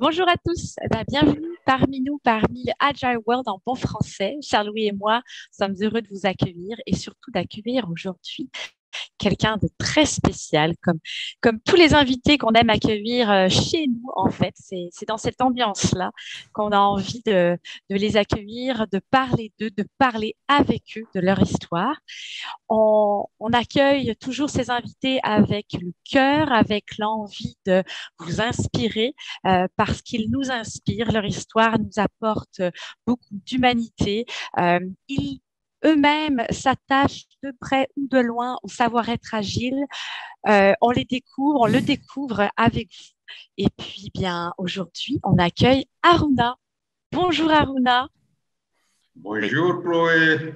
Bonjour à tous, bienvenue parmi nous, parmi le Agile World en bon français. Charles-Louis et moi sommes heureux de vous accueillir et surtout d'accueillir aujourd'hui quelqu'un de très spécial, comme tous les invités qu'on aime accueillir chez nous, en fait. C'est dans cette ambiance-là qu'on a envie de les accueillir, de parler d'eux, de parler avec eux de leur histoire. On accueille toujours ces invités avec le cœur, avec l'envie de vous inspirer parce qu'ils nous inspirent. Leur histoire nous apporte beaucoup d'humanité. Ils eux-mêmes s'attachent de près ou de loin au savoir-être agile. On le découvre avec vous. Et puis, bien, aujourd'hui, on accueille Aruna. Bonjour Aruna. Oui. Bonjour Chloé.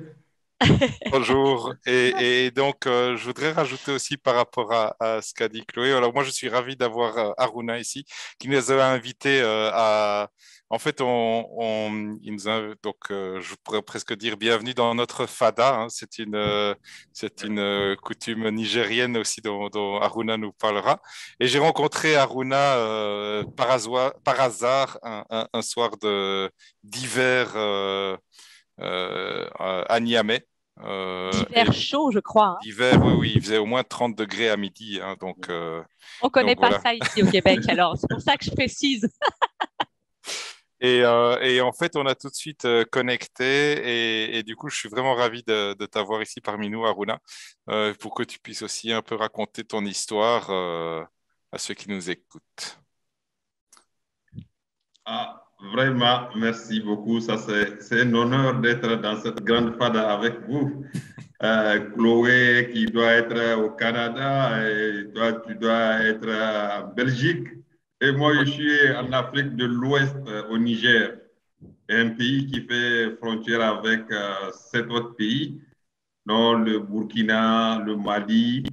Bonjour. Et donc, je voudrais rajouter aussi par rapport à ce qu'a dit Chloé. Alors, moi, je suis ravi d'avoir Aruna ici, qui nous a invités à. En fait, il nous a, donc, je pourrais presque dire bienvenue dans notre fada, hein. C'est une coutume nigérienne aussi dont Aruna nous parlera. Et j'ai rencontré Aruna par hasard un soir d'hiver à Niamey. D'hiver chaud, je crois, hein. D'hiver, oui, oui, il faisait au moins 30 degrés à midi, hein, On ne connaît donc pas voilà. ça ici au Québec, alors c'est pour ça que je précise. Et en fait, on a tout de suite connecté et du coup, je suis vraiment ravi de t'avoir ici parmi nous, Aruna, pour que tu puisses aussi un peu raconter ton histoire à ceux qui nous écoutent. Ah, vraiment, merci beaucoup. Ça, c'est un honneur d'être dans cette grande fada avec vous. Chloé qui doit être au Canada et toi, tu dois être en Belgique. Et moi, je suis en Afrique de l'Ouest, au Niger, un pays qui fait frontière avec 7 autres pays, dont le Burkina, le Mali,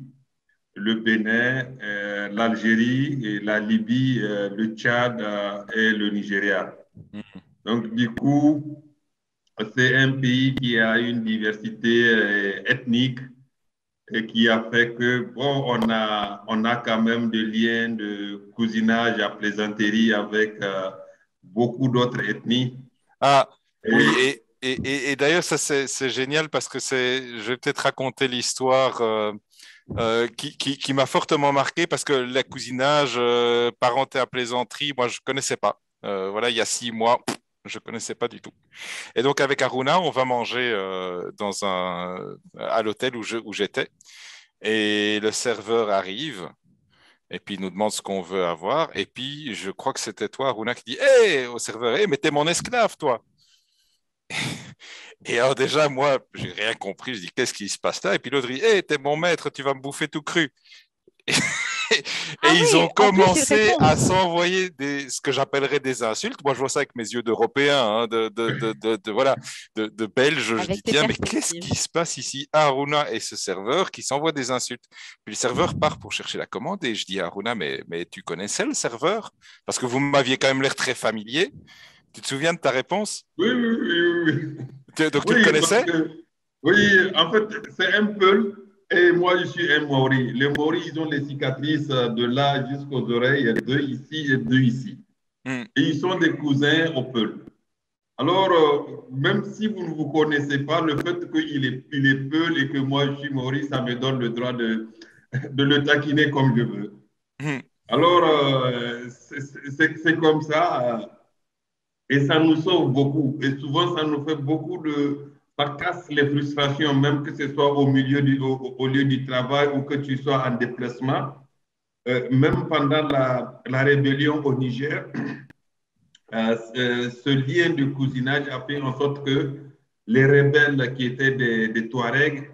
le Bénin, l'Algérie, et la Libye, le Tchad et le Nigeria. Donc, du coup, c'est un pays qui a une diversité ethnique et qui a fait que, bon, on a quand même des liens de cousinage à plaisanterie avec beaucoup d'autres ethnies. Ah, oui, Et, et d'ailleurs, ça, c'est génial parce que je vais peut-être raconter l'histoire qui m'a fortement marqué parce que le cousinage, parenté à plaisanterie, moi, je ne connaissais pas. Voilà, il y a 6 mois, je ne connaissais pas du tout. Et donc, avec Aruna, on va manger à l'hôtel où j'étais. Et le serveur arrive et puis il nous demande ce qu'on veut avoir. Et puis, je crois que c'était toi, Aruna, qui dit, hé, au serveur, hé, mais t'es mon esclave, toi. Et alors déjà, moi, j'ai rien compris. Je dis, qu'est-ce qui se passe là? Et puis l'autre dit, hé, t'es mon maître, tu vas me bouffer tout cru. Et Ah ils oui, ont en plus, il commencé répond à s'envoyer ce que j'appellerais des insultes. Moi, je vois ça avec mes yeux d'Européen, hein, voilà, de Belge. Je dis, avec tes tiens, mais qu'est-ce perspectives. qui se passe ici? Aruna et ce serveur qui s'envoient des insultes. Puis le serveur part pour chercher la commande et je dis à Aruna, mais tu connaissais le serveur? Parce que vous m'aviez quand même l'air très familier. Tu te souviens de ta réponse? oui, oui, oui, oui. Donc tu le Oui, parce connaissais? que, oui, en fait, c'est un Peul et moi, je suis un Maori. Les Maoris, ils ont les cicatrices de là jusqu'aux oreilles, deux ici et deux ici. Hmm. Et ils sont des cousins au Peul. Alors, même si vous ne vous connaissez pas, le fait qu'il est Peul et que moi, je suis Maori, ça me donne le droit de le taquiner comme je veux. Hmm. Alors, c'est comme ça. Et ça nous sauve beaucoup. Et souvent, ça nous fait beaucoup de. Ça casse les frustrations, même que ce soit au lieu du travail ou que tu sois en déplacement. Même pendant la rébellion au Niger, ce lien de cousinage a fait en sorte que les rebelles qui étaient des Touaregs,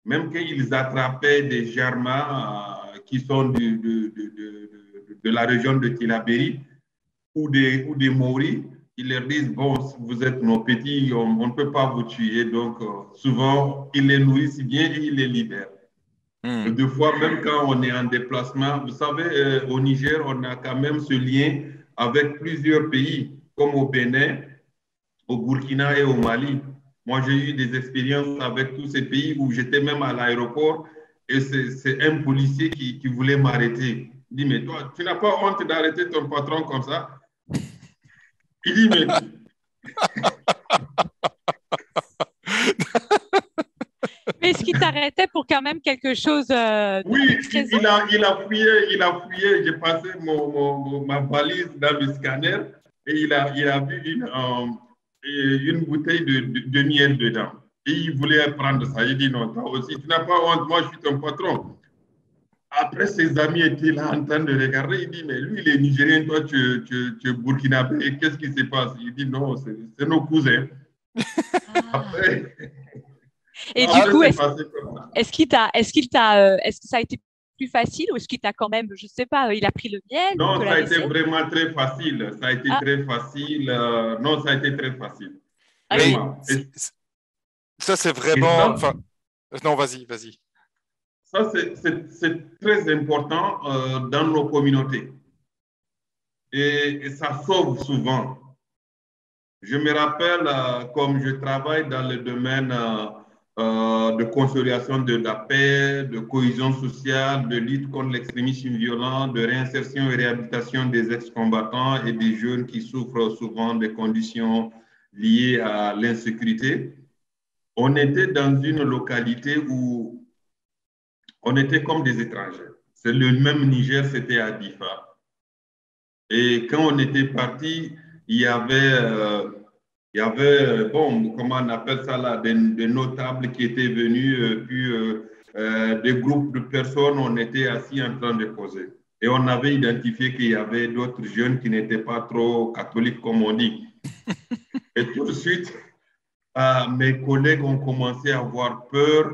même qu'ils attrapaient des Jarmas qui sont de la région de Tilaberi, ou des Maoris, ils leur disent, bon, vous êtes nos petits, on ne peut pas vous tuer. Donc, souvent, ils les nourrissent bien et ils les libèrent. Hmm. Deux fois, même quand on est en déplacement, vous savez, au Niger, on a quand même ce lien avec plusieurs pays, comme au Bénin, au Burkina et au Mali. Moi, j'ai eu des expériences avec tous ces pays où j'étais même à l'aéroport et c'est un policier qui voulait m'arrêter. Il dit, mais toi, tu n'as pas honte d'arrêter ton patron comme ça? Il dit, mais Mais est-ce qu'il t'arrêtait pour quand même quelque chose oui, très... il a fouillé. J'ai passé ma valise dans le scanner et il a vu une bouteille de miel dedans. Et il voulait prendre ça. Il dit non, toi aussi, tu n'as pas honte, moi je suis ton patron. Après, ses amis étaient là en train de regarder. Il dit, mais lui, il est nigérien, toi, tu es burkinabé. Qu'est-ce qui se passe? Il dit, non, c'est nos cousins. Ah. Après, Et du après coup, c'est passé comme ça. est-ce que ça a été plus facile ou est-ce qu'il t'a quand même, je sais pas, il a pris le miel ou Non, te ça l'a a été laissé? vraiment très facile. Ça a été Ah, très facile. Non, ça a été très facile. ok. Vraiment. Ça, c'est Et vraiment... Enfin, non, vas-y, vas-y. ça, c'est très important dans nos communautés. Et ça sauve souvent. Je me rappelle, comme je travaille dans le domaine de consolidation de la paix, de cohésion sociale, de lutte contre l'extrémisme violent, de réinsertion et réhabilitation des ex-combattants et des jeunes qui souffrent souvent des conditions liées à l'insécurité. On était dans une localité où on était comme des étrangers. C'est le même Niger, c'était à Difa. Et quand on était parti, il y avait, bon, comment on appelle ça là, des notables qui étaient venus, puis des groupes de personnes, on était assis en train de causer. Et on avait identifié qu'il y avait d'autres jeunes qui n'étaient pas trop catholiques, comme on dit. Et tout de suite, mes collègues ont commencé à avoir peur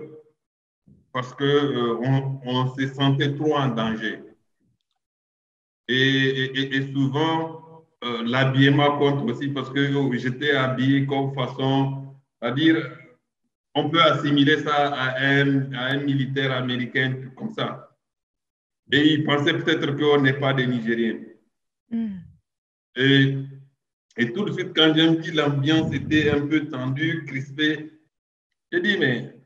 parce qu'on se sentait trop en danger. Et souvent, l'habillement compte aussi parce que j'étais habillé comme façon, c'est-à-dire, on peut assimiler ça à un militaire américain comme ça. Et ils pensaient peut-être qu'on n'est pas des Nigériens. Hmm. Et, et tout de suite, quand j'ai dit l'ambiance était un peu tendue, crispée, j'ai dit, mais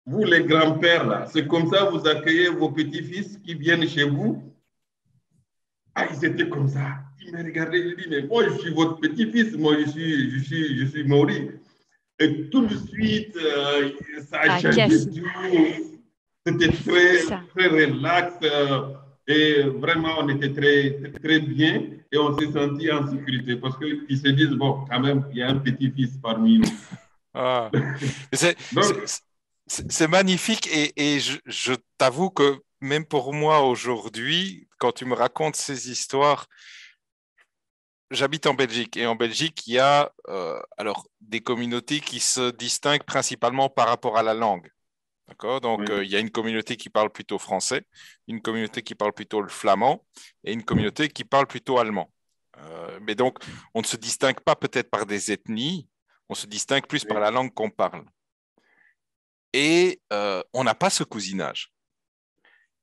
vous, les grands-pères, là, c'est comme ça vous accueillez vos petits-fils qui viennent chez vous? Ah, ils étaient comme ça. Ils me regardaient, ils disent, mais moi, je suis votre petit-fils, moi, je suis Maurice. Et tout de suite, ça a changé tout. C'était très relax. Et vraiment, on était très bien. Et on s'est senti en sécurité parce qu'ils se disent, bon, quand même, il y a un petit-fils parmi nous. Ah. Donc, C'est magnifique et je t'avoue que même pour moi aujourd'hui, quand tu me racontes ces histoires, j'habite en Belgique et en Belgique, il y a alors des communautés qui se distinguent principalement par rapport à la langue. D'accord? Donc, oui, il y a une communauté qui parle plutôt français, une communauté qui parle plutôt le flamand et une communauté qui parle plutôt allemand. Mais donc, on ne se distingue pas peut-être par des ethnies, on se distingue plus par oui. la langue qu'on parle. Et on n'a pas ce cousinage.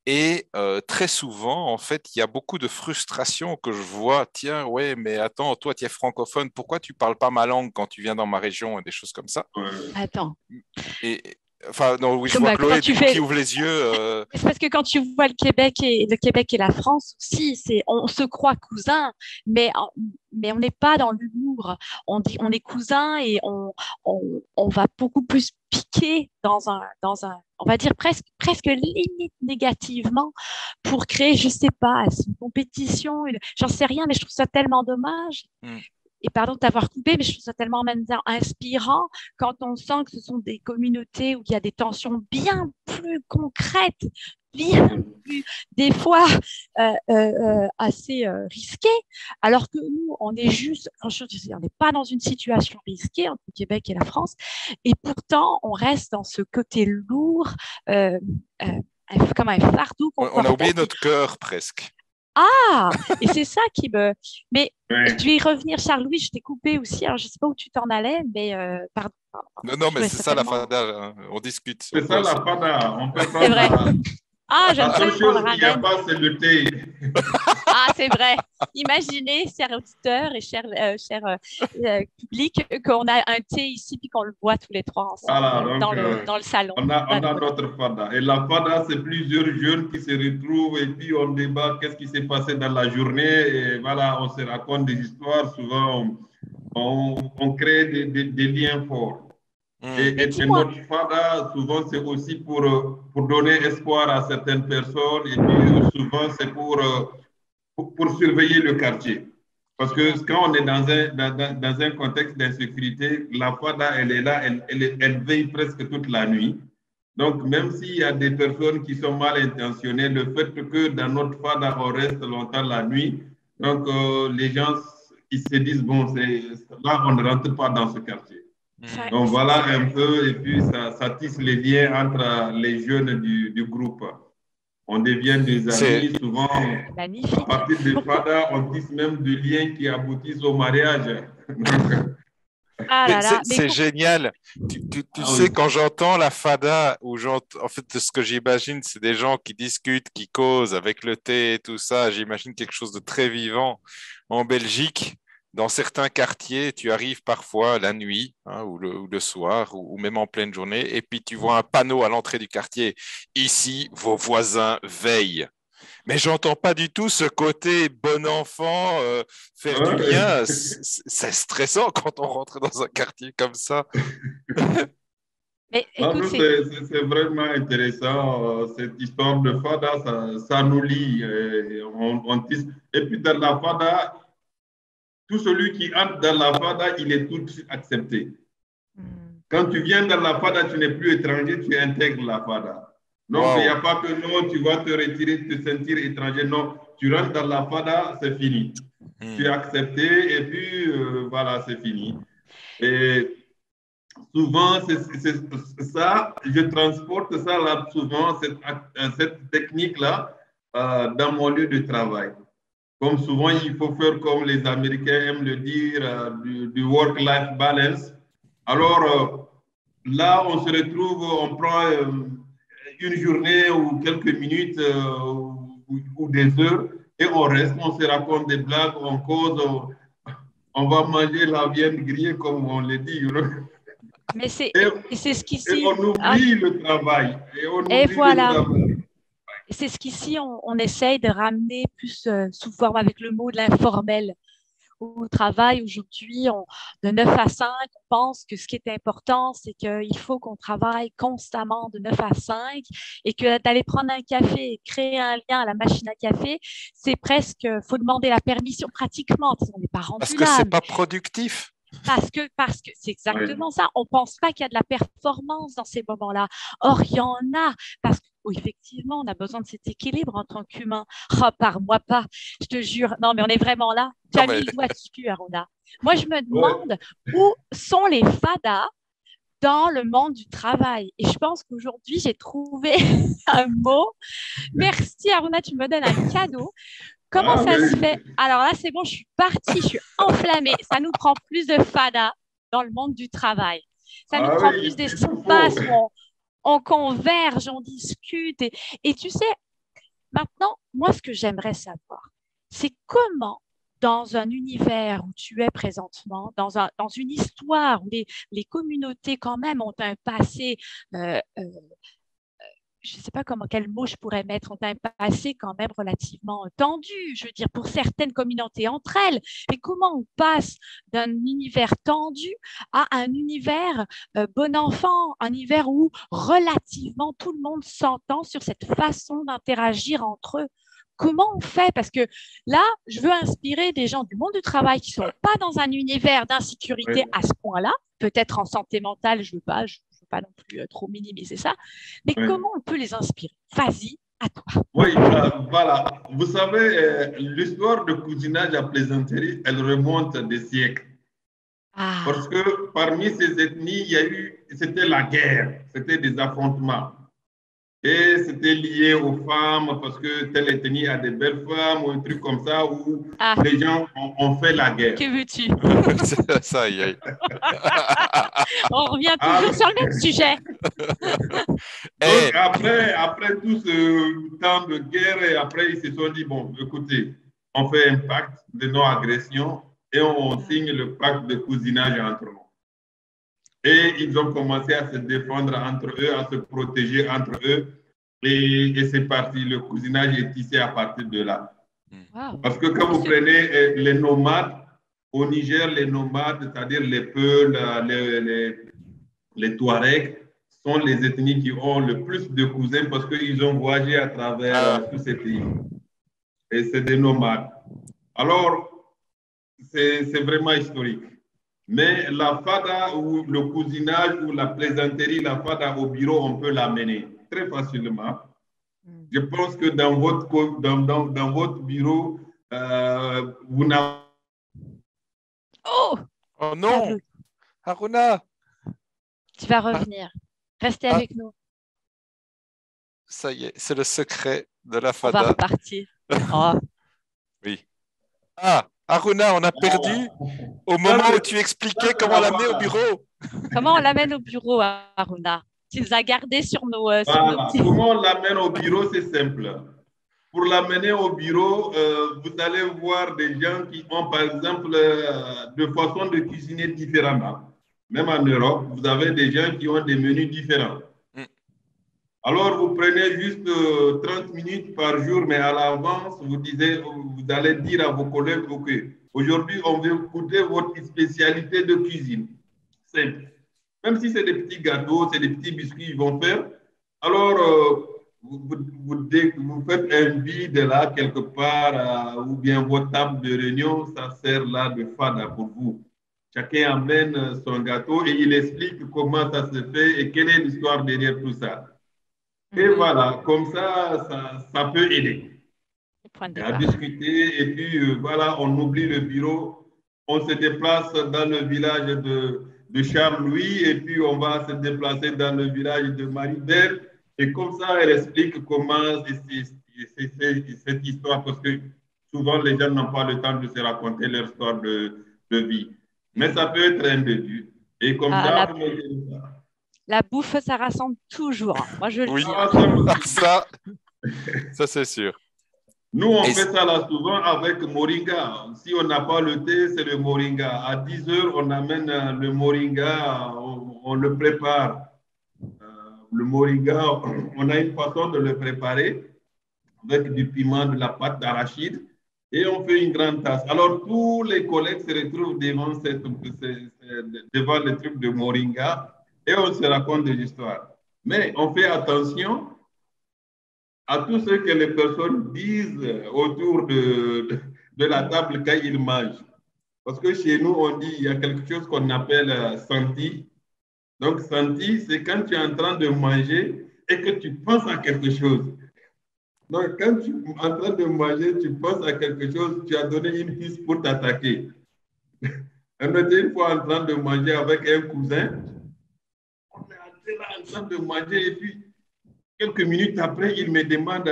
Et très souvent, en fait, il y a beaucoup de frustration que je vois. Tiens, ouais, mais attends, toi, tu es francophone, pourquoi tu parles pas ma langue quand tu viens dans ma région et des choses comme ça. Attends. Et enfin, non, oui, je Donc, vois bah, quand Chloé tu du coup fais... qui ouvre les yeux. C'est parce que quand tu vois le Québec et la France aussi, on se croit cousins, mais on n'est pas dans l'humour. On est cousins et on va beaucoup plus piquer on va dire presque limite négativement pour créer, je sais pas, une compétition, j'en sais rien, mais je trouve ça tellement dommage. Hmm. Et pardon de t'avoir coupé, mais je trouve ça tellement en même temps inspirant quand on sent que ce sont des communautés où il y a des tensions bien plus concrètes, bien plus, des fois, assez risquées, alors que nous, on est juste, franchement, on n'est pas dans une situation risquée entre le Québec et la France, et pourtant, on reste dans ce côté lourd, comme un fardeau qu'on On a oublié porte. notre cœur presque. Ah, et c'est ça qui me... Mais Oui. je vais y revenir, Charles-Louis, je t'ai coupé aussi. Alors, je ne sais pas où tu t'en allais, mais pardon. Non, mais Je c'est ça la tellement... fada. Hein. On discute. C'est ça la fada. On peut C'est vrai. prendre Ah, j'aime la ça seule qu'on le chose qu'il n'y a ramène. pas, c'est le thé. Ah, c'est vrai. Imaginez, chers auditeurs et chers public, qu'on a un thé ici puis qu'on le boit tous les trois ensemble Voilà, donc, dans le salon. on a notre fada. Et la fada, c'est plusieurs jeunes qui se retrouvent et puis on débat qu'est-ce qui s'est passé dans la journée. Et voilà, on se raconte des histoires. Souvent, on crée des liens forts. Et notre fada, souvent, c'est aussi pour donner espoir à certaines personnes et puis souvent, c'est pour surveiller le quartier. Parce que quand on est dans un contexte d'insécurité, la fada, elle est là, elle veille presque toute la nuit. Donc, même s'il y a des personnes qui sont mal intentionnées, le fait que dans notre fada, on reste longtemps la nuit, donc les gens, ils se disent, bon, là, on ne rentre pas dans ce quartier. Donc voilà un peu, et puis ça tisse les liens entre les jeunes du groupe. On devient des amis, souvent à partir de FADA, on tisse même des liens qui aboutissent au mariage. C'est génial. Tu sais, quand j'entends la FADA, en fait, ce que j'imagine, c'est des gens qui discutent, qui causent avec le thé et tout ça. J'imagine quelque chose de très vivant. En Belgique, dans certains quartiers, tu arrives parfois la nuit ou le soir ou même en pleine journée et puis tu vois un panneau à l'entrée du quartier. Ici, vos voisins veillent. Mais j'entends pas du tout ce côté bon enfant, faire du lien. C'est stressant quand on rentre dans un quartier comme ça. Mais écoute, c'est vraiment intéressant. Cette histoire de FADA, ça nous lie. Et puis dans la FADA, tout celui qui entre dans la FADA, il est tout de suite accepté. Quand tu viens dans la FADA, tu n'es plus étranger, tu intègres la FADA. Donc, il n'y a pas que non, tu vas te retirer, te sentir étranger. Non, tu rentres dans la FADA, c'est fini. Tu es accepté et puis voilà, c'est fini. Et souvent, c'est ça, je transporte ça là, souvent, cette technique-là, dans mon lieu de travail. Comme souvent, il faut faire comme les Américains aiment le dire, du work-life balance. Alors, là, on se retrouve, on prend une journée ou quelques minutes ou des heures et on reste, on se raconte des blagues, on cause, on va manger la viande grillée comme on le dit. Mais c'est ce qu'ici. Et on oublie le travail. Et voilà. C'est ce qu'ici, on essaye de ramener plus sous forme avec le mot de l'informel. Au travail, aujourd'hui, de 9 à 5, on pense que ce qui est important, c'est qu'il faut qu'on travaille constamment de 9 à 5 et que d'aller prendre un café et créer un lien à la machine à café, c'est presque, il faut demander la permission pratiquement, on n'est pas rendu là. Parce que ce n'est pas productif. Parce que c'est exactement ça. On ne pense pas qu'il y a de la performance dans ces moments-là. Or, il y en a. Parce que, effectivement, on a besoin de cet équilibre en tant qu'humain. Oh, par moi pas, je te jure. Non, mais on est vraiment là. Tu as mis le doigt dessus, Aruna. Moi, je me demande où sont les fadas dans le monde du travail. Et je pense qu'aujourd'hui, j'ai trouvé un mot. Merci, Aruna, tu me donnes un cadeau. Comment ça se fait? Alors là, c'est bon, je suis partie, je suis enflammée. Ça nous prend plus de fada dans le monde du travail. Ça nous prend plus d'espace où on converge, on discute. Et tu sais, maintenant, moi, ce que j'aimerais savoir, c'est comment, dans un univers où tu es présentement, dans une histoire où les communautés, quand même, ont un passé je ne sais pas quel mot je pourrais mettre, ont un passé quand même relativement tendu, je veux dire, pour certaines communautés entre elles. Mais comment on passe d'un univers tendu à un univers bon enfant, un univers où relativement tout le monde s'entend sur cette façon d'interagir entre eux? Comment on fait? Parce que là, je veux inspirer des gens du monde du travail qui ne sont pas dans un univers d'insécurité à ce point-là, peut-être en santé mentale, je ne veux pas non plus trop minimiser ça, mais comment on peut les inspirer? Vas-y, à toi. Oui, voilà. Vous savez, l'histoire de cousinage à plaisanterie, elle remonte des siècles. Parce que parmi ces ethnies, c'était la guerre, c'était des affrontements. Et c'était lié aux femmes parce que telle ethnie a des belles femmes ou un truc comme ça où les gens ont fait la guerre. Que veux-tu? Ça y est. On revient toujours sur le même sujet. Donc après tout ce temps de guerre, et après ils se sont dit, bon, écoutez, on fait un pacte de non-agression et on signe le pacte de cousinage entre nous. Et ils ont commencé à se défendre entre eux, à se protéger entre eux. Et c'est parti, le cousinage est tissé à partir de là. Wow. Parce que quand vous prenez les nomades, Au Niger, les nomades, c'est-à-dire les Peuls, les Touaregs, sont les ethnies qui ont le plus de cousins parce qu'ils ont voyagé à travers tous ces pays. Et c'est des nomades. Alors, c'est vraiment historique. Mais la fada ou le cousinage ou la plaisanterie, la fada au bureau, on peut l'amener très facilement. Je pense que dans votre bureau, vous n'avez... Oh, Oh non, Haruna, tu vas revenir. Restez avec nous. Ça y est, c'est le secret de la On fada. va repartir. Oh. Oui. Ah, Haruna, on a perdu au moment où tu expliquais comment l'amener au bureau. Comment on l'amène au bureau, Haruna? Tu nous as gardés sur nos... Voilà. Comment on l'amène au bureau, c'est simple. Pour l'amener au bureau, vous allez voir des gens qui ont, par exemple, de façon de cuisiner différemment. Même en Europe, vous avez des gens qui ont des menus différents. Alors, vous prenez juste 30 minutes par jour, mais à l'avance, vous allez dire à vos collègues, OK, aujourd'hui, on veut goûter votre spécialité de cuisine. Simple. Même si c'est des petits gâteaux, c'est des petits biscuits qu'ils vont faire. Alors, vous faites un vide là, quelque part, ou bien votre table de réunion, ça sert là de fada pour vous. Chacun amène son gâteau et il explique comment ça se fait et quelle est l'histoire derrière tout ça. Et voilà, comme ça peut aider à discuter. Et puis, voilà, on oublie le bureau, on se déplace dans le village de Charles-Louis et puis on va se déplacer dans le village de Marie-Belle. Et comme ça, elle explique comment c'est cette histoire, parce que souvent, les gens n'ont pas le temps de se raconter leur histoire de vie. Mais ça peut être un début. Et comme ça, la bouffe, ça rassemble toujours. Moi, je le dis. Ça c'est sûr. Nous, on fait ça là souvent avec moringa. Si on n'a pas le thé, c'est le moringa. À 10 heures, on amène le moringa, on le prépare. Le moringa, on a une façon de le préparer avec du piment, de la pâte d'arachide et on fait une grande tasse. Alors, tous les collègues se retrouvent devant le truc de moringa et on se raconte des histoires. Mais on fait attention à tout ce que les personnes disent autour de la table quand ils mangent. Parce que chez nous, on dit il y a quelque chose qu'on appelle senti. Donc, senti, c'est quand tu es en train de manger et que tu penses à quelque chose. Donc, quand tu es en train de manger, tu penses à quelque chose, tu as donné une piste pour t'attaquer. On était une fois en train de manger avec un cousin. On est en train de manger et puis, quelques minutes après, il me demande,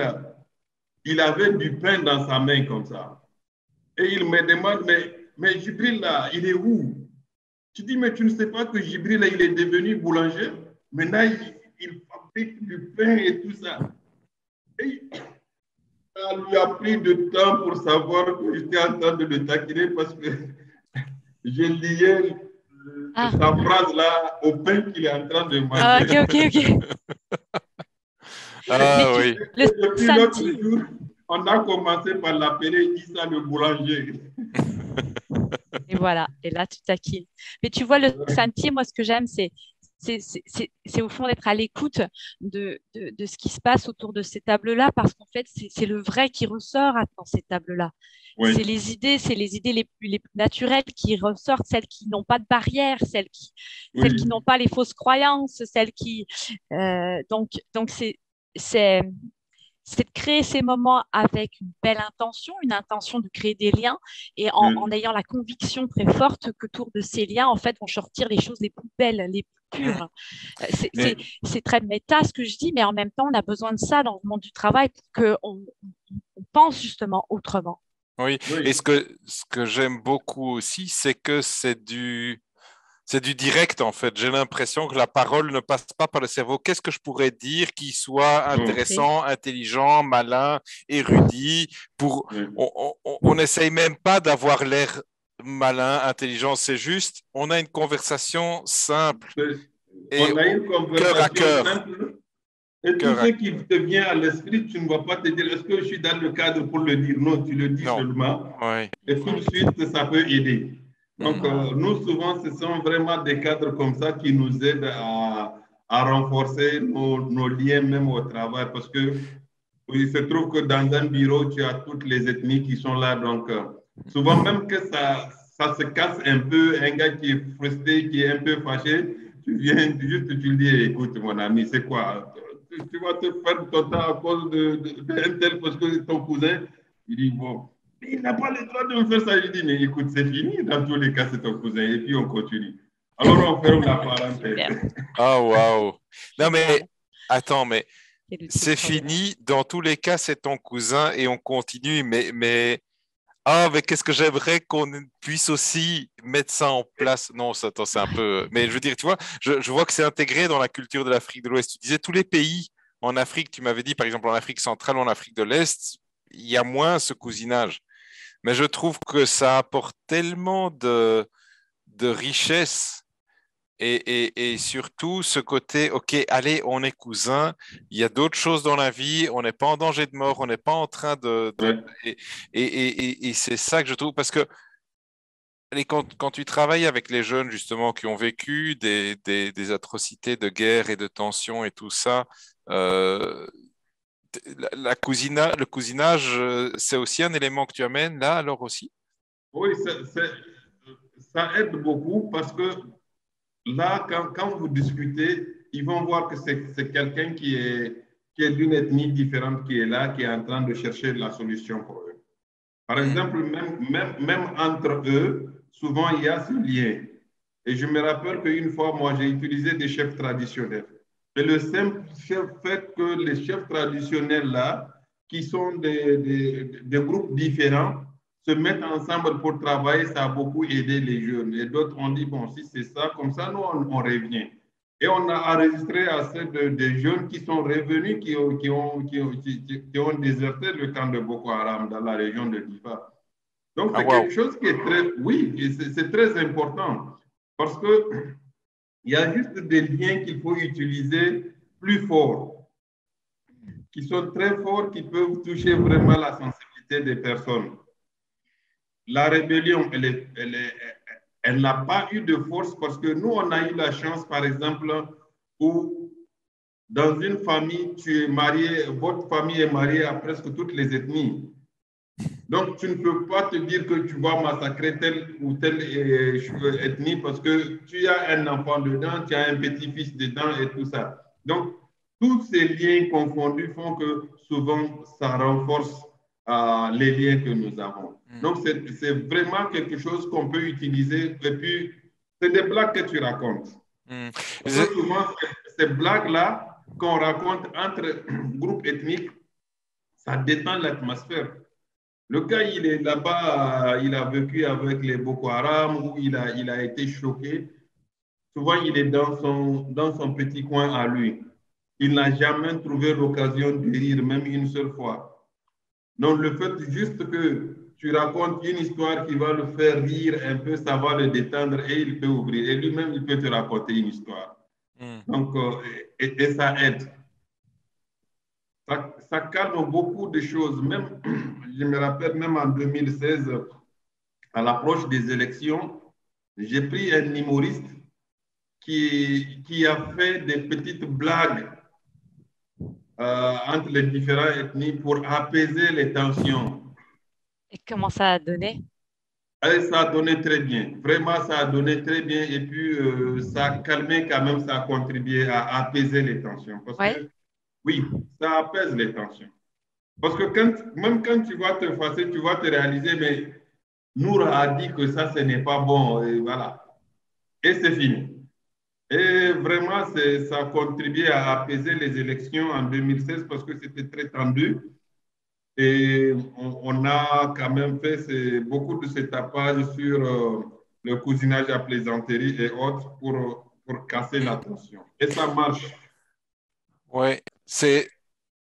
il avait du pain dans sa main comme ça. Et il me demande, mais Jibril, là, il est où? Tu dis, mais tu ne sais pas que Jibril, là, il est devenu boulanger? Maintenant, il fabrique du pain et tout ça. Et ça lui a pris du temps pour savoir que j'étais en train de le taquiner parce que je liais sa phrase là au pain qu'il est en train de manger. Ah, ok. Ah oui. Depuis l'autre jour, on a commencé par l'appeler Issa le boulanger. Et voilà, et là, tu taquines. Mais tu vois, le santi, moi, ce que j'aime, c'est au fond d'être à l'écoute de ce qui se passe autour de ces tables-là, parce qu'en fait, c'est le vrai qui ressort dans ces tables-là. Oui. C'est les idées les plus naturelles qui ressortent, celles qui n'ont pas de barrières, celles qui n'ont pas les fausses croyances, celles qui... donc c'est de créer ces moments avec une belle intention, une intention de créer des liens et en ayant la conviction très forte qu'autour de ces liens, en fait, vont sortir les choses les plus belles, les plus pures. C'est très méta ce que je dis, mais en même temps, on a besoin de ça dans le monde du travail pour qu'on pense justement autrement. Oui, et ce que j'aime beaucoup aussi, c'est que c'est du direct, en fait. J'ai l'impression que la parole ne passe pas par le cerveau. Qu'est-ce que je pourrais dire qui soit intéressant, intelligent, malin, érudit on n'essaye même pas d'avoir l'air malin, intelligent. C'est juste, on a une conversation simple. On a une conversation cœur à cœur. simple. Et tout ce qui te vient à l'esprit, tu ne vas pas te dire, est-ce que je suis dans le cadre pour le dire? Non, tu le dis seulement. Oui. Et tout de suite, ça peut aider. Donc, nous, souvent, ce sont vraiment des cadres comme ça qui nous aident à renforcer nos liens même au travail parce que il se trouve que dans un bureau, tu as toutes les ethnies qui sont là. Donc, souvent, même que ça se casse un peu, un gars qui est frustré, qui est un peu fâché, tu viens juste, tu lui dis, écoute, mon ami, c'est quoi? Tu vas te faire ton temps à cause d'un tel parce que ton cousin, il dit, bon, il n'a pas le droit de me faire ça. Je dis, mais écoute, c'est fini. Dans tous les cas, c'est ton cousin. Et puis, on continue. Alors, on ferme la parenthèse. Oh, waouh. Non, mais attends, mais c'est fini. Dans tous les cas, c'est ton cousin et on continue. Mais qu'est-ce que j'aimerais qu'on puisse aussi mettre ça en place. Non, attends, c'est un peu. Mais je veux dire, tu vois, je vois que c'est intégré dans la culture de l'Afrique de l'Ouest. Tu disais tous les pays en Afrique, tu m'avais dit, par exemple, en Afrique centrale ou en Afrique de l'Est, il y a moins ce cousinage. Mais je trouve que ça apporte tellement de richesse et surtout ce côté, OK, allez, on est cousins, il y a d'autres choses dans la vie, on n'est pas en danger de mort, on n'est pas en train Ouais. et c'est ça que je trouve, parce que quand tu travailles avec les jeunes, justement, qui ont vécu des atrocités de guerre et de tension et tout ça, euh, le cousinage, c'est aussi un élément que tu amènes là, alors aussi? Oui, ça aide beaucoup parce que là, quand vous discutez, ils vont voir que c'est quelqu'un qui est d'une ethnie différente qui est là, qui est en train de chercher la solution pour eux. Par exemple, même entre eux, souvent il y a ce lien. Et je me rappelle qu'une fois, moi, j'ai utilisé des chefs traditionnels. Et le simple fait que les chefs traditionnels là, qui sont des groupes différents, se mettent ensemble pour travailler, ça a beaucoup aidé les jeunes. Et d'autres ont dit, bon, si c'est ça, comme ça, nous, on revient. Et on a enregistré assez de jeunes qui sont revenus, qui ont déserté le camp de Boko Haram dans la région de Difa. Donc, Ah, c'est wow. quelque chose qui est très, oui, c'est très important parce que il y a juste des liens qu'il faut utiliser plus forts, qui sont très forts, qui peuvent toucher vraiment la sensibilité des personnes. La rébellion, elle n'a pas eu de force parce que nous, on a eu la chance, par exemple, où dans une famille, tu es marié, votre famille est mariée à presque toutes les ethnies. Donc, tu ne peux pas te dire que tu vas massacrer telle ou telle ethnie parce que tu as un enfant dedans, tu as un petit-fils dedans et tout ça. Donc, tous ces liens confondus font que souvent, ça renforce les liens que nous avons. Donc, c'est vraiment quelque chose qu'on peut utiliser. Et puis, c'est des blagues que tu racontes. Parce que souvent, ces blagues-là qu'on raconte entre groupes ethniques, ça détend l'atmosphère. Le gars, il est là-bas, il a vécu avec les Boko Haram, où il a été choqué. Souvent, il est dans son petit coin à lui. Il n'a jamais trouvé l'occasion de rire, même une seule fois. Donc, le fait juste que tu racontes une histoire qui va le faire rire un peu, ça va le détendre et il peut ouvrir. Et lui-même, il peut te raconter une histoire. Donc, et ça aide. Ça calme beaucoup de choses. Même, je me rappelle, même en 2016, à l'approche des élections, j'ai pris un humoriste qui a fait des petites blagues entre les différentes ethnies pour apaiser les tensions. Et comment ça a donné? Et ça a donné très bien. Vraiment, ça a donné très bien. Et puis, ça a calmé quand même, ça a contribué à apaiser les tensions. Parce que, oui, ça apaise les tensions. Parce que même quand tu vas te fasser, tu vas te réaliser, mais Noura a dit que ça, ce n'est pas bon. Et voilà. Et c'est fini. Et vraiment, ça a contribué à apaiser les élections en 2016 parce que c'était très tendu. Et on a quand même fait beaucoup de ces tapages sur le cousinage à plaisanterie et autres pour casser la tension. Et ça marche. Ouais,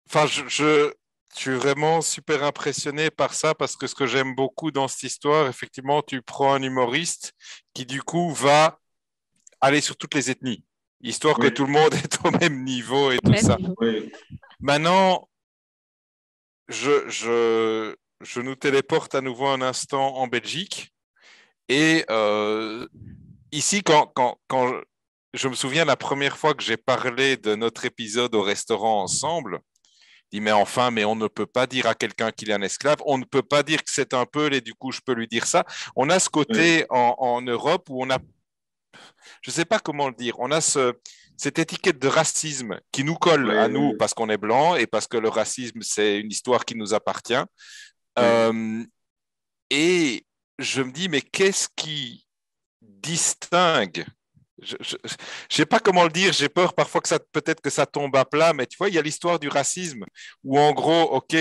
enfin, je suis vraiment super impressionné par ça parce que ce que j'aime beaucoup dans cette histoire, effectivement, tu prends un humoriste qui du coup va aller sur toutes les ethnies, histoire que Oui. tout le monde est au même niveau et tout ça. Oui. Maintenant, je nous téléporte à nouveau un instant en Belgique Et ici, quand je me souviens la première fois que j'ai parlé de notre épisode au restaurant ensemble, je dis, mais enfin, mais on ne peut pas dire à quelqu'un qu'il est un esclave, on ne peut pas dire que c'est un peu, et du coup, je peux lui dire ça. On a ce Oui, côté en Europe où on a, je ne sais pas comment le dire, on a cette étiquette de racisme qui nous colle oui, à nous oui, parce qu'on est blanc et parce que le racisme, c'est une histoire qui nous appartient. oui. Euh, et je me dis, mais qu'est-ce qui distingue. Je ne sais pas comment le dire, j'ai peur parfois que ça peut-être que ça tombe à plat, mais tu vois, il y a l'histoire du racisme où en gros, ok,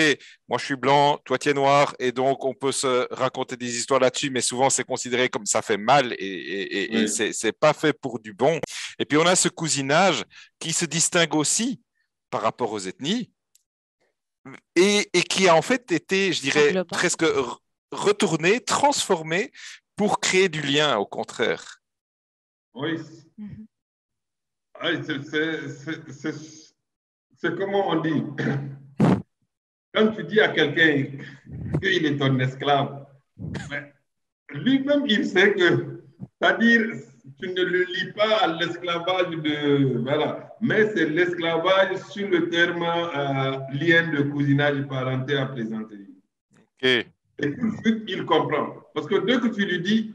moi je suis blanc, toi tu es noir, et donc on peut se raconter des histoires là-dessus, mais souvent c'est considéré comme ça fait mal et Oui. c'est pas fait pour du bon. Et puis on a ce cousinage qui se distingue aussi par rapport aux ethnies et qui a en fait été, je dirais, Englobant. presque retourné, transformé pour créer du lien, au contraire. Oui. Mhm. Ah, c'est comment on dit. Quand tu dis à quelqu'un qu'il est ton esclave, mais lui-même, il sait que, c'est-à-dire, tu ne le lis pas à l'esclavage de, voilà, mais c'est l'esclavage sur le terme lien de cousinage et parenté à plaisanterie. Ok. Et tout de suite, il comprend. Parce que dès que tu lui dis,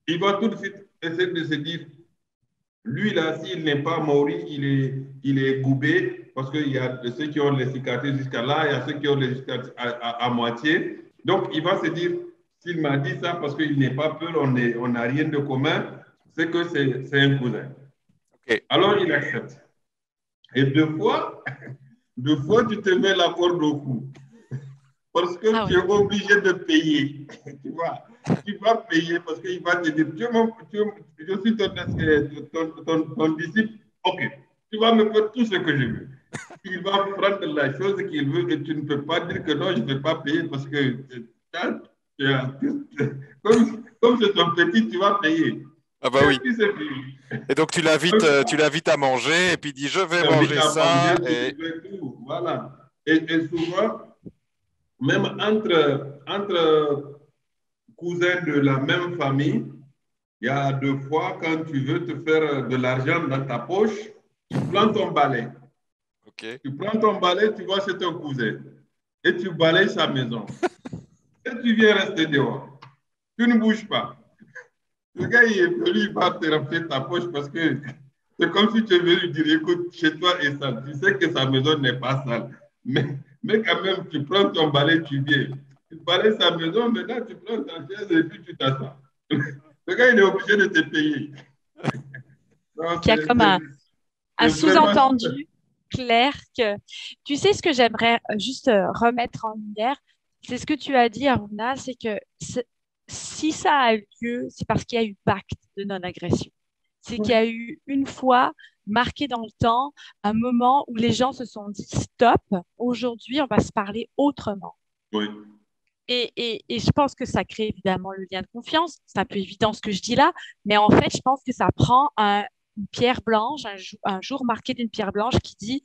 il va tout de suite essayer de se dire, lui, là, s'il n'est pas maori, il est goubé, parce qu'il y a ceux qui ont les cicatrices jusqu'à là, il y a ceux qui ont les cicatrices à moitié. Donc, il va se dire, s'il m'a dit ça parce qu'il n'est pas peur, on n'a rien de commun, c'est que c'est un cousin. Ok. Alors, il accepte. Et deux fois, tu te mets la corde au cou. Parce que Ah tu oui. es obligé de payer. Tu vois, tu vas payer parce qu'il va te dire, je suis ton disciple, ok, tu vas me faire tout ce que je veux. Il va prendre la chose qu'il veut et tu ne peux pas dire que non, je ne vais pas payer parce que comme c'est ton petit, tu vas payer. Ah bah Et oui. puis c'est fini. Et donc tu l'invites à manger et puis il dit je vais Tu invites manger à manger, ça tu et fais tout. Voilà. Et souvent, même entre cousins de la même famille, il y a deux fois, quand tu veux te faire de l'argent dans ta poche, tu prends ton balai. ok. Tu prends ton balai, tu vas chez ton cousin et tu balayes sa maison. Et tu viens rester dehors. Tu ne bouges pas. Le gars, il est venu, il va te remplir ta poche parce que c'est comme si tu es venu lui dire, écoute, chez toi est sale. Tu sais que sa maison n'est pas sale. Mais quand même, tu prends ton balai, tu viens. Tu balayes sa maison, maintenant tu prends ta chaise et puis tu t'assois. Le gars, il est obligé de te payer. Non, Donc, il y a comme un c'est vraiment super. sous-entendu clair que tu sais ce que j'aimerais juste remettre en lumière, c'est ce que tu as dit, Aruna, c'est que si ça a eu lieu, c'est parce qu'il y a eu pacte de non-agression. C'est qu'il y a eu une fois marqué dans le temps un moment où les gens se sont dit stop, aujourd'hui on va se parler autrement. Oui, Et je pense que ça crée évidemment le lien de confiance. C'est un peu évident ce que je dis là, mais en fait, je pense que ça prend une pierre blanche, un jour marqué d'une pierre blanche qui dit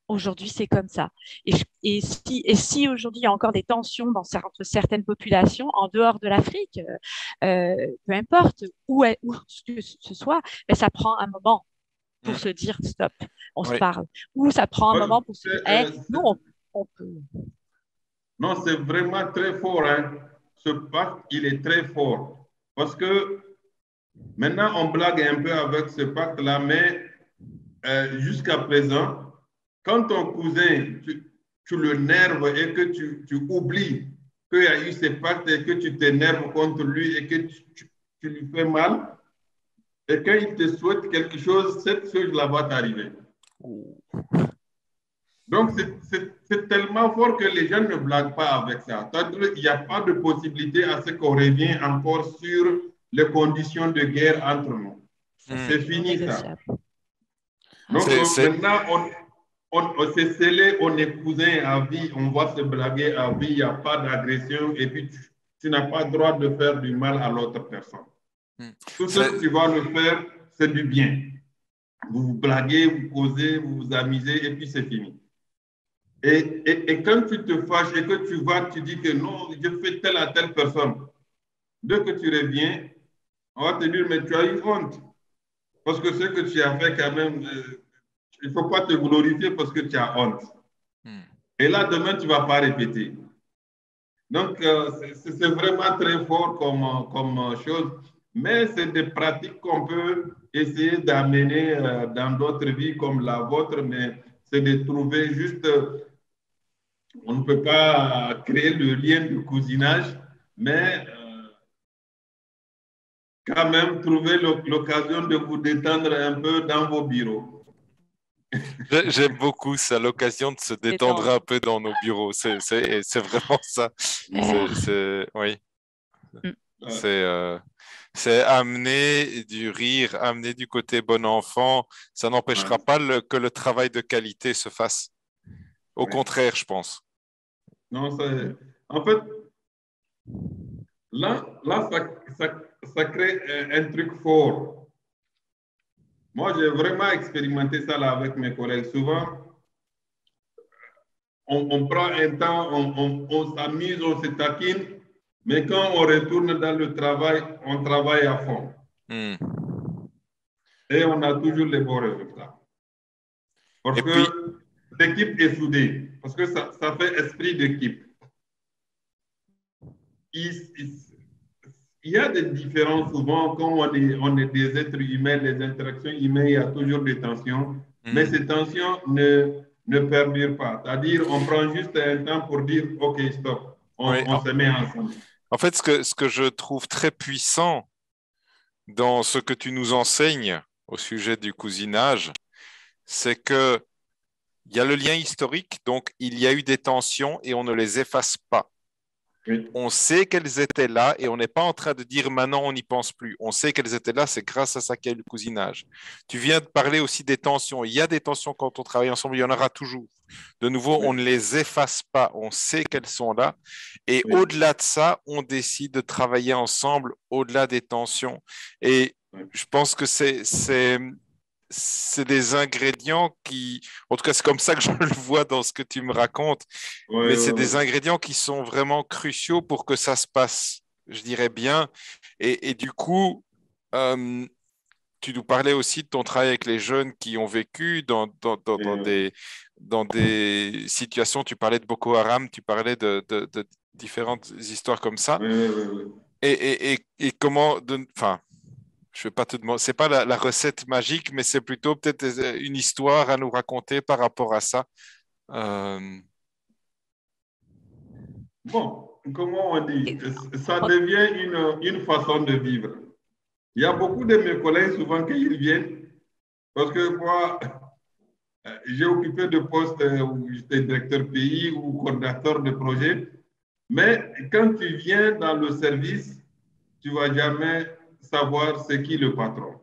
aujourd'hui c'est comme ça. Et si aujourd'hui il y a encore des tensions entre certaines populations en dehors de l'Afrique, peu importe où que ce soit, ben, ça prend un moment pour Mm. se dire stop, on se Oui. parle. Ou ça prend un ouais, moment pour se dire, hey, nous, on peut. non, c'est vraiment très fort. Hein. Ce pacte, il est très fort. Parce que maintenant, on blague un peu avec ce pacte-là, mais jusqu'à présent, quand ton cousin, tu le nerves et que tu oublies qu'il y a eu ce pacte et que tu t'énerves contre lui et que tu lui fais mal, et quand il te souhaite quelque chose, cette chose-là va t'arriver. Donc, c'est tellement fort que les gens ne blaguent pas avec ça. Il n'y a pas de possibilité à ce qu'on revienne encore sur les conditions de guerre entre nous. Ça, Mm. C'est c'est non fini ça. négociable. Ouais. Donc, C'est maintenant, on s'est scellé, on est cousins à vie, on va se blaguer à vie, il n'y a pas d'agression et puis tu n'as pas le droit de faire du mal à l'autre personne. mm. Tout ce C'est- que tu vas le faire, c'est du bien. Vous vous blaguez, vous causez, vous vous amusez et puis c'est fini. Et quand tu te fâches et que tu vas, tu dis que non, je fais telle à telle personne, dès que tu reviens, on va te dire, mais tu as eu honte. Parce que ce que tu as fait quand même, il ne faut pas te glorifier parce que tu as honte. Et là, demain, tu ne vas pas répéter. Donc, c'est vraiment très fort comme chose, mais c'est des pratiques qu'on peut essayer d'amener dans d'autres vies comme la vôtre, mais c'est de trouver juste, on ne peut pas créer le lien de cousinage, mais quand même trouver l'occasion de vous détendre un peu dans vos bureaux. J'aime beaucoup ça, l'occasion de se détendre un peu dans nos bureaux. C'est vraiment ça. Oui. C'est amener du rire, amener du côté bon enfant. Ça n'empêchera pas que le travail de qualité se fasse. Au contraire, je pense. Non, en fait, là ça crée un truc fort. Moi, j'ai vraiment expérimenté ça là avec mes collègues. Souvent, on prend un temps, on s'amuse, on se taquine, mais quand on retourne dans le travail, on travaille à fond. Et on a toujours les bons résultats. Parce que l'équipe est soudée, parce que ça fait esprit d'équipe. Il y a des différences souvent, quand on est des êtres humains, les interactions humaines, il y a toujours des tensions, mais ces tensions ne perdurent pas. C'est-à-dire, on prend juste un temps pour dire, OK, stop, on se met ensemble. En fait, ce que je trouve très puissant dans ce que tu nous enseignes au sujet du cousinage, c'est que il y a le lien historique, donc il y a eu des tensions et on ne les efface pas. Oui. On sait qu'elles étaient là et on n'est pas en train de dire maintenant on n'y pense plus. On sait qu'elles étaient là, c'est grâce à ça qu'il y a eu le cousinage. Tu viens de parler aussi des tensions. Il y a des tensions quand on travaille ensemble, il y en aura toujours. De nouveau, on ne les efface pas, on sait qu'elles sont là. Et au-delà de ça, on décide de travailler ensemble au-delà des tensions. Et je pense que c'est des ingrédients qui, en tout cas, c'est comme ça que je le vois dans ce que tu me racontes, mais c'est des ingrédients qui sont vraiment cruciaux pour que ça se passe, je dirais bien. Et du coup, tu nous parlais aussi de ton travail avec les jeunes qui ont vécu dans des situations, tu parlais de Boko Haram, tu parlais de différentes histoires comme ça. Et comment, enfin, je vais pas te demander, c'est pas la recette magique, mais c'est plutôt peut-être une histoire à nous raconter par rapport à ça. Bon, comment on dit? Ça devient une façon de vivre. Il y a beaucoup de mes collègues, souvent, quand ils viennent, parce que moi, j'ai occupé de postes où j'étais directeur pays ou coordinateur de projet, mais quand tu viens dans le service, tu ne vas jamais savoir c'est qui le patron.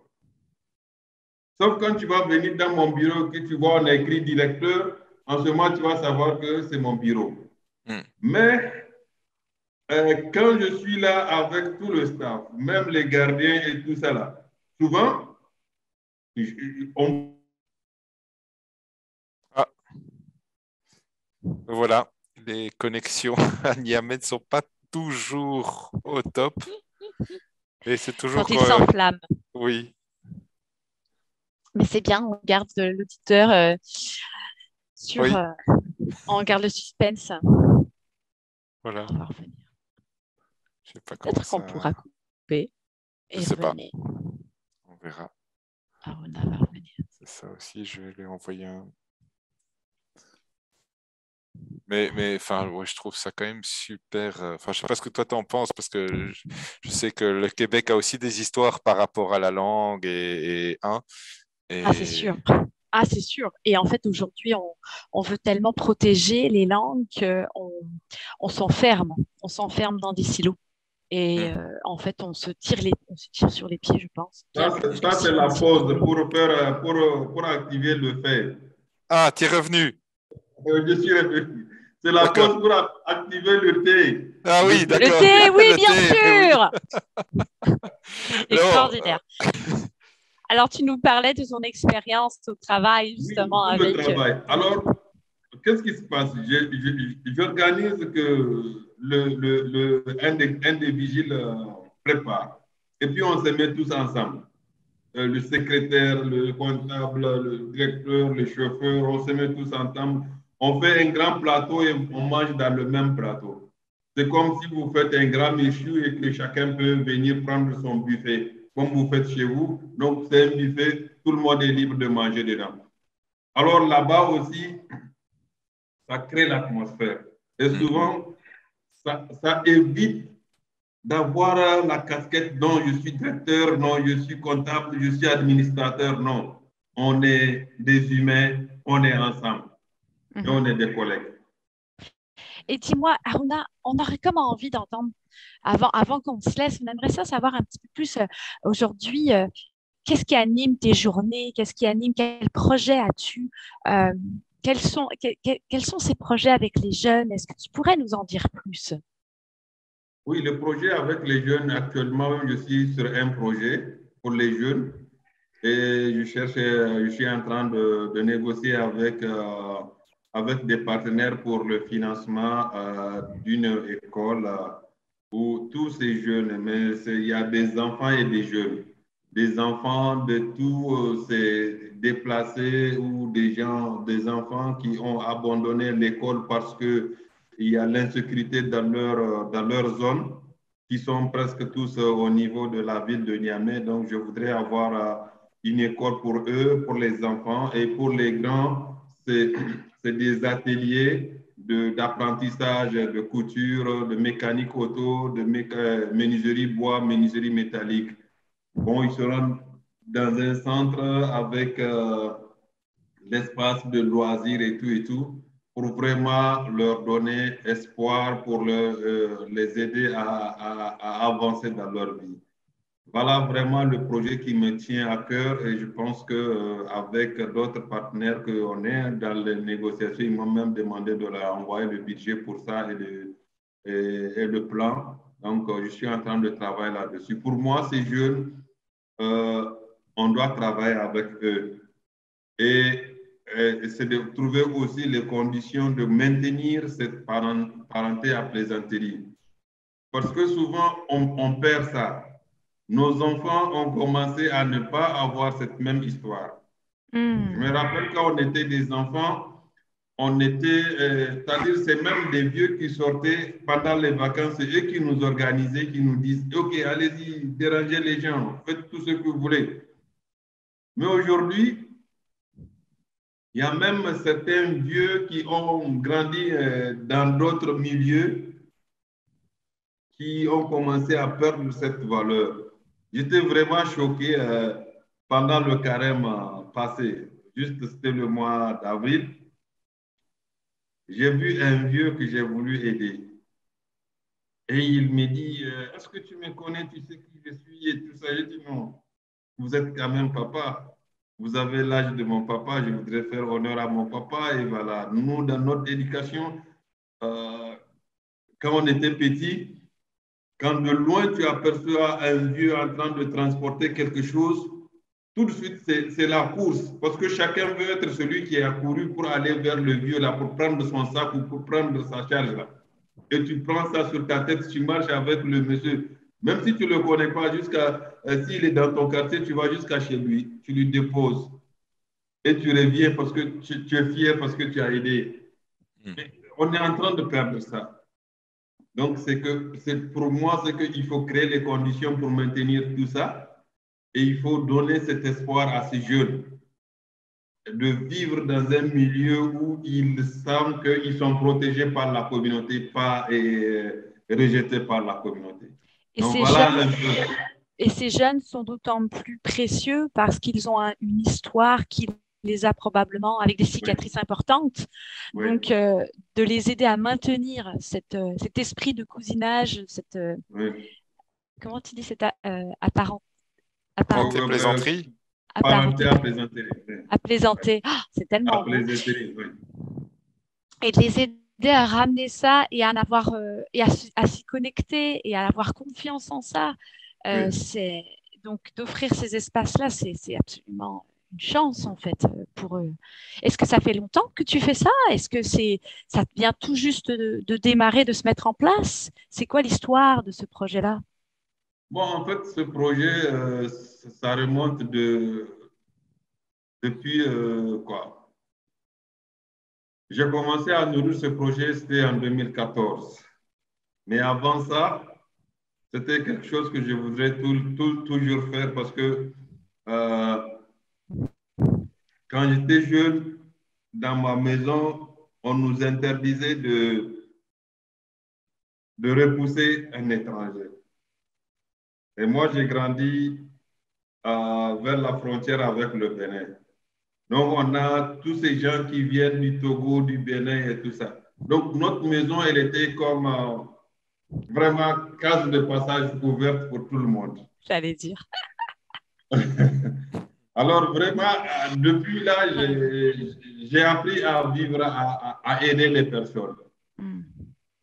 Sauf quand tu vas venir dans mon bureau, que tu vois, on a écrit directeur, en ce moment, tu vas savoir que c'est mon bureau. Mais quand je suis là avec tout le staff, même les gardiens et tout ça là, souvent, Voilà, les connexions à Niamey ne sont pas toujours au top. Et c'est toujours quand ils s'enflamment. Oui. Mais c'est bien, on garde l'auditeur sur. Oui. On garde le suspense. Voilà. On va revenir. Je sais pas Peut-être qu'on pourra couper et revenir. On verra. Aruna va revenir. C'est ça aussi, je vais lui envoyer un. Mais enfin, ouais, je trouve ça quand même super. Enfin, je sais pas ce que toi t'en penses, parce que je sais que le Québec a aussi des histoires par rapport à la langue Ah, c'est sûr. Ah, c'est sûr. Et en fait, aujourd'hui, on veut tellement protéger les langues qu'on s'enferme. On s'enferme dans des silos. Et en fait, on se tire sur les pieds, je pense. Ça, c'est la pause pour activer le fait. Ah, tu es revenu. Je suis revenu. C'est la pause pour activer le thé. Ah oui, d'accord. Le thé, oui, bien sûr. Extraordinaire. Alors, tu nous parlais de ton expérience au travail, justement, oui, avec... le travail. Alors, qu'est-ce qui se passe? J'organise que un des vigiles prépare. Et puis, on se met tous ensemble. Le secrétaire, le comptable, le directeur, le chauffeur, on se met tous ensemble. On fait un grand plateau et on mange dans le même plateau. C'est comme si vous faites un grand méchoui et que chacun peut venir prendre son buffet, comme vous faites chez vous. Donc, c'est un buffet, tout le monde est libre de manger dedans. Alors là-bas aussi, ça crée l'atmosphère. Et souvent, ça évite d'avoir la casquette, non, je suis directeur, non, je suis comptable, je suis administrateur, non. On est des humains, on est ensemble et on est des collègues. Et dis-moi, Aruna, on aurait comme envie d'entendre, avant qu'on se laisse, on aimerait ça savoir un petit peu plus aujourd'hui, qu'est-ce qui anime tes journées, qu'est-ce qui anime, quel projet as-tu, quels sont ces projets avec les jeunes? Est-ce que tu pourrais nous en dire plus? Oui, le projet avec les jeunes, actuellement, je suis sur un projet pour les jeunes et je suis en train de négocier avec des partenaires pour le financement d'une école où tous ces jeunes, mais il y a des enfants et des enfants de tous ces déplacés ou des enfants qui ont abandonné l'école parce que il y a l'insécurité dans leur zone, qui sont presque tous au niveau de la ville de Niamey. Donc, je voudrais avoir une école pour eux, pour les enfants, et pour les grands, c'est des ateliers d'apprentissage de couture, de mécanique auto, de menuiserie bois, menuiserie métallique. Bon, ils seront dans un centre avec l'espace de loisirs et tout, pour vraiment leur donner espoir, pour les aider à avancer dans leur vie. Voilà vraiment le projet qui me tient à cœur et je pense qu'avec d'autres partenaires qu'on est dans les négociations, ils m'ont même demandé de leur envoyer le budget pour ça et le plan. Donc, je suis en train de travailler là-dessus. Pour moi, ces jeunes, on doit travailler avec eux. Et c'est de trouver aussi les conditions de maintenir cette parenté à plaisanterie. Parce que souvent, on perd ça. Nos enfants ont commencé à ne pas avoir cette même histoire. Je me rappelle quand on était des enfants, on était, c'est-à-dire c'est même des vieux qui sortaient pendant les vacances, c'est eux qui nous organisaient, qui nous disent, OK, allez-y, dérangez les gens, faites tout ce que vous voulez. Mais aujourd'hui, il y a même certains vieux qui ont grandi dans d'autres milieux qui ont commencé à perdre cette valeur. J'étais vraiment choqué pendant le carême passé, juste c'était le mois d'avril. J'ai vu un vieux que j'ai voulu aider. Et il me dit, est-ce que tu me connais, tu sais qui je suis et tout ça. J'ai dit non, vous êtes quand même papa. Vous avez l'âge de mon papa, je voudrais faire honneur à mon papa. Et voilà, nous, dans notre éducation, quand on était petit, quand de loin tu aperçois un vieux en train de transporter quelque chose, tout de suite, c'est la course. Parce que chacun veut être celui qui a couru pour aller vers le vieux, là, pour prendre son sac ou pour prendre sa charge. Là. Et tu prends ça sur ta tête, tu marches avec le monsieur. Même si tu ne le connais pas, s'il est dans ton quartier, tu vas jusqu'à chez lui, tu lui déposes. Et tu reviens parce que tu es fier parce que tu as aidé. Mais on est en train de perdre ça. Donc, pour moi, c'est qu'il faut créer les conditions pour maintenir tout ça. Et il faut donner cet espoir à ces jeunes de vivre dans un milieu où ils sentent qu'ils sont protégés par la communauté, pas rejetés par la communauté. Et ces jeunes sont d'autant plus précieux parce qu'ils ont une histoire qui les a probablement avec des cicatrices importantes. Oui. Donc, de les aider à maintenir cet esprit de cousinage, comment tu dis, cette plaisanterie. À plaisanter. Oh, c'est tellement bon. Et de les aider à ramener ça et à s'y connecter et à avoir confiance en ça. Donc, d'offrir ces espaces-là, c'est absolument une chance, en fait, pour eux. Est-ce que ça fait longtemps que tu fais ça? Est-ce que ça vient tout juste de démarrer, de se mettre en place? C'est quoi l'histoire de ce projet-là? Bon, en fait, ce projet, ça remonte depuis quoi? J'ai commencé à nourrir ce projet, c'était en 2014. Mais avant ça, c'était quelque chose que je voudrais toujours faire parce que euh, quand j'étais jeune, dans ma maison, on nous interdisait de repousser un étranger. Et moi, j'ai grandi vers la frontière avec le Bénin. Donc, on a tous ces gens qui viennent du Togo, du Bénin et tout ça. Donc, notre maison, elle était comme vraiment case de passage ouverte pour tout le monde. J'allais dire. Alors, vraiment, depuis là, j'ai appris à vivre, à aider les personnes. Mm.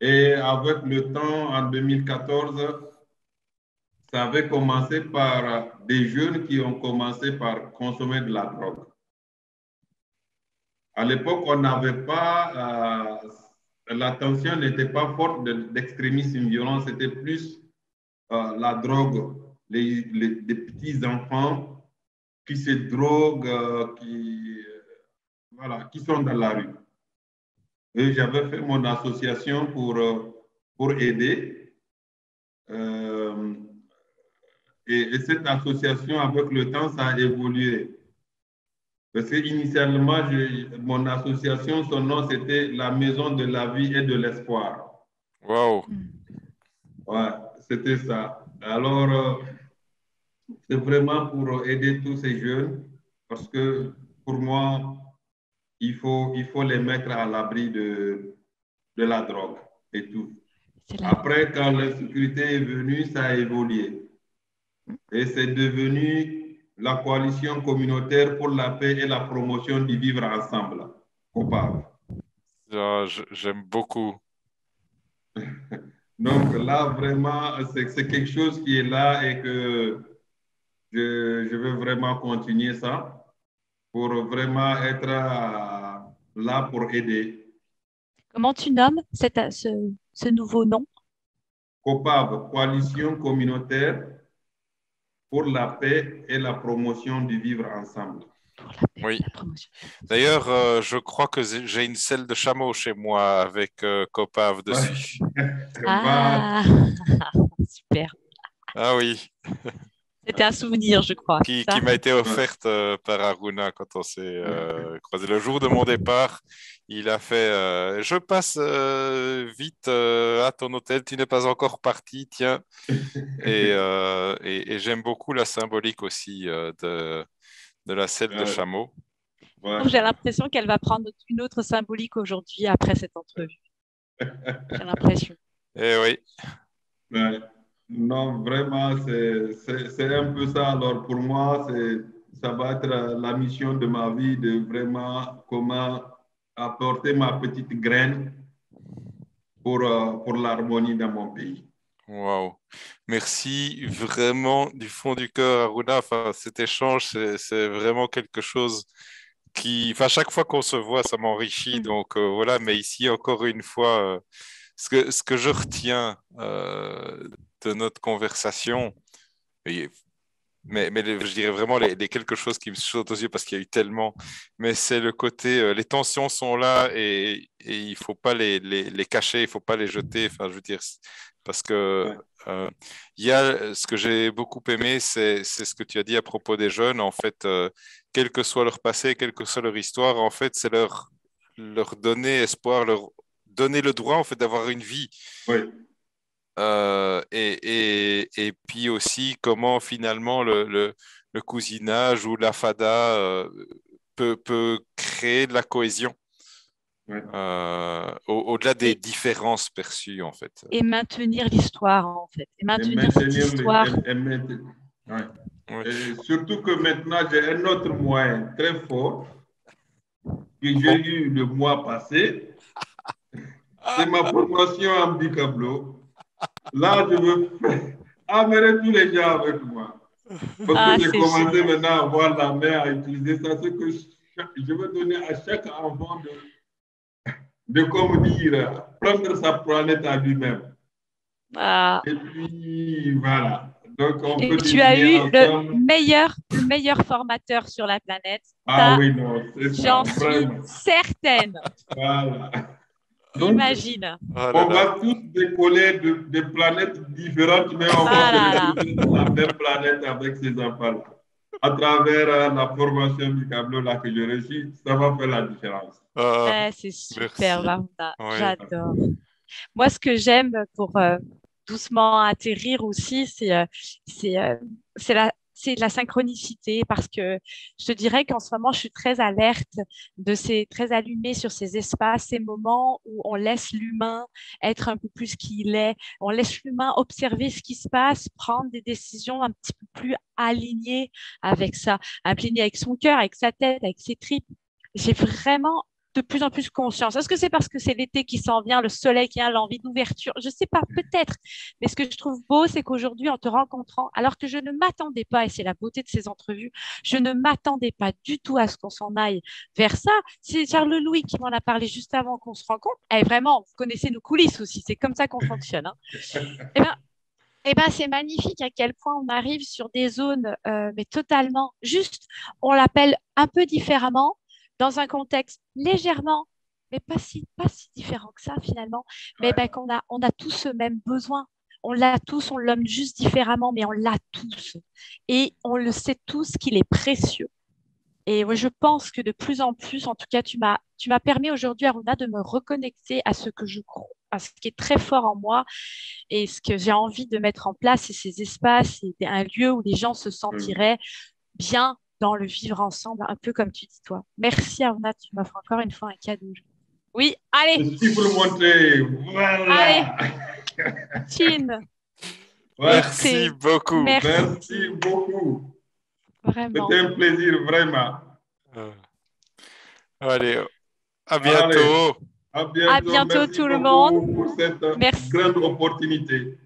Et avec le temps, en 2014, ça avait commencé par des jeunes qui ont commencé par consommer de la drogue. À l'époque, on n'avait pas, l'attention n'était pas forte d'extrémisme violent, c'était plus la drogue, des petits enfants qui se droguent, voilà, qui sont dans la rue. Et j'avais fait mon association pour aider. Euh, et cette association, avec le temps, ça a évolué. Parce qu'initialement, mon association, son nom, c'était la Maison de la vie et de l'espoir. Wow. Ouais, c'était ça. Alors, c'est vraiment pour aider tous ces jeunes, parce que pour moi, il faut les mettre à l'abri de la drogue et tout. Après, quand l'insécurité est venue, ça a évolué. Et c'est devenu la coalition communautaire pour la paix et la promotion du vivre ensemble, COPAV. J'aime beaucoup. Donc là, vraiment, c'est quelque chose qui est là et que je veux vraiment continuer ça pour vraiment être là pour aider. Comment tu nommes ce nouveau nom? COPAV, coalition communautaire pour la paix et la promotion du vivre ensemble. Pour la paix, Oui. la promotion. D'ailleurs, je crois que j'ai une selle de chameau chez moi avec Copave dessus. Ah, super. Ah oui, C'était un souvenir, je crois. qui m'a été offerte par Aruna quand on s'est croisé. Le jour de mon départ, il a fait je passe vite à ton hôtel, tu n'es pas encore parti, tiens. Et j'aime beaucoup la symbolique aussi de la selle de chameau. Ouais. J'ai l'impression qu'elle va prendre une autre symbolique aujourd'hui après cette entrevue. J'ai l'impression. Eh oui. Ouais. Non, vraiment, c'est un peu ça. Alors pour moi, ça va être la mission de ma vie de vraiment comment apporter ma petite graine pour l'harmonie dans mon pays. Wow. Merci vraiment du fond du cœur, Aruna. Enfin, cet échange, c'est vraiment quelque chose qui, enfin, chaque fois qu'on se voit, ça m'enrichit. Donc voilà, mais ici, encore une fois, ce que je retiens de notre conversation, je dirais vraiment les quelque chose qui me saute aux yeux parce qu'il y a eu tellement, mais c'est le côté, les tensions sont là et il faut pas les cacher, il faut pas les jeter. Enfin, je veux dire, parce que il y a ce que j'ai beaucoup aimé, c'est ce que tu as dit à propos des jeunes. En fait, quel que soit leur passé, quelle que soit leur histoire, en fait, c'est leur donner espoir, leur donner le droit en fait d'avoir une vie. Oui. Et puis aussi comment finalement le cousinage ou la fada peut créer de la cohésion au-delà des différences perçues en fait. Et maintenir l'histoire en fait. Et maintenir cette histoire. Ouais. Et surtout que maintenant j'ai un autre moyen très fort que j'ai eu le mois passé. C'est ma promotion en Bicablo. Là, je veux amener tous les gens avec moi. Parce que j'ai commencé maintenant à avoir la main à utiliser ça. Ce que je veux donner à chaque enfant de comme dire, prendre sa planète à lui-même. Et puis, voilà. Donc, on Et peut tu as définir eu ensemble. le meilleur formateur sur la planète. Ah Ça, oui, non, c'est ça, j'en suis vraiment. certaine. Voilà. Donc, Imagine. Oh là on là. va tous décoller de planètes différentes, mais on va Ah se là là. retrouver sur la même planète avec ces enfants-là. À travers la formation du câble là que je réussis, ça va faire la différence. C'est super, Merci. Varda. Oui. J'adore. Moi, ce que j'aime pour doucement atterrir aussi, c'est c'est la synchronicité parce que je te dirais qu'en ce moment, je suis très alerte très allumée sur ces espaces, ces moments où on laisse l'humain être un peu plus qui il est, on laisse l'humain observer ce qui se passe, prendre des décisions un petit peu plus alignées avec ça, alignées avec son cœur, avec sa tête, avec ses tripes. J'ai vraiment de plus en plus conscience. Est-ce que c'est parce que c'est l'été qui s'en vient, le soleil qui a l'envie d'ouverture? Je ne sais pas, peut-être. Mais ce que je trouve beau, c'est qu'aujourd'hui, en te rencontrant, alors que je ne m'attendais pas, et c'est la beauté de ces entrevues, je ne m'attendais pas du tout à ce qu'on s'en aille vers ça. C'est Charles Louis qui m'en a parlé juste avant qu'on se rencontre. Et vraiment, vous connaissez nos coulisses aussi, c'est comme ça qu'on fonctionne. Hein. C'est magnifique à quel point on arrive sur des zones, mais totalement juste, on l'appelle un peu différemment, dans un contexte légèrement, mais pas si différent que ça finalement, mais Ouais. on a tous ce même besoin. On l'a tous, on l'aime juste différemment, mais on l'a tous. Et on le sait tous qu'il est précieux. Et ouais, je pense que de plus en plus, en tout cas, tu m'as permis aujourd'hui, Aruna, de me reconnecter à ce que je crois, à ce qui est très fort en moi et ce que j'ai envie de mettre en place, c'est ces espaces, c'est un lieu où les gens se sentiraient bien dans le vivre ensemble, un peu comme tu dis toi. Merci Aruna, tu m'offres encore une fois un cadeau. Oui, allez, Je suis pour montrer. allez, Voilà. Chin. Merci beaucoup. Merci beaucoup. Vraiment. C'était un plaisir, vraiment. Allez, à Allez, bientôt. à À bientôt. bientôt Merci tout le beaucoup monde. pour cette Merci. grande opportunité.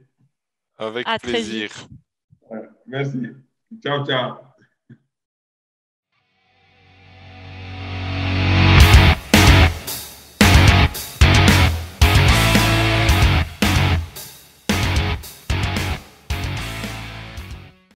Avec À très plaisir. vite. Merci. Ciao, ciao.